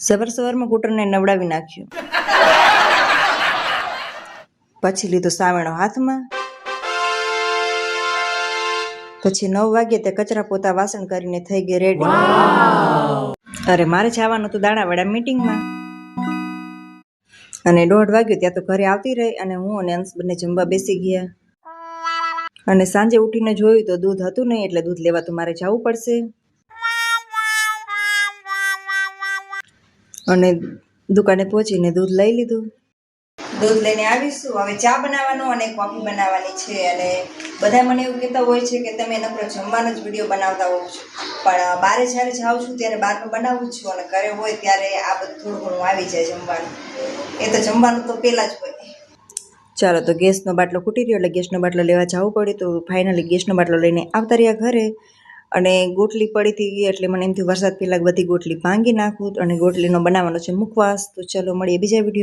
સવારમાં કૂટરને નવડાવી નાખ્યું, પછી લીધો સાવેણો હાથમાં, પછી 9 વાગે તે કચરા પોતા વાસણ કરીને થઈ ગઈ રેડી. અરે મારે જવાનું હતું દાણાવાડા મીટિંગમાં, અને 1:30 વાગ્યો ત્યાં તો ઘરે આવતી રહી, અને હું અને અંશ બંને જમવા બેસી ગયા. અને સાંજે ઉઠીને જોયું તો દૂધ હતું નહીં, એટલે દૂધ લેવા તો મારે જવું પડશે. અને દુકાને પહોંચીને દૂધ લઈ લીધું. દૂધ લઈને આવીશું. હવે ચા બનાવવાનો અને કોફી બનાવવાની છે. અને બધા મને એવું કહેતા હોય છે કે તમે નકરો જમવાનો જ વિડીયો બનાવતા હોવ છો, પણ બારે જ્યારે જાઉં છું ત્યારે બહારનું બનાવું છું, અને ઘરે હોય ત્યારે આ બધું થોડું ઘણું આવી જાય જમવાનું. એ તો જમવાનું તો પહેલાં જ હોય. ચાલો, તો ગેસનો બાટલો ખૂટી રહ્યો એટલે ગેસનો બાટલો લેવા જવું પડ્યું. તો ફાઇનલી ગેસનો બાટલો લઈને આવતા રહ્યા ઘરે. અને ગોટલી પડી હતી એટલે મને એમ થયું વરસાદ પહેલાં બધી ગોટલી ભાંગી નાખું, અને ગોટલીનો બનાવવાનો છે મુખવાસ. તો ચલો મળીએ બીજા વિડીયો.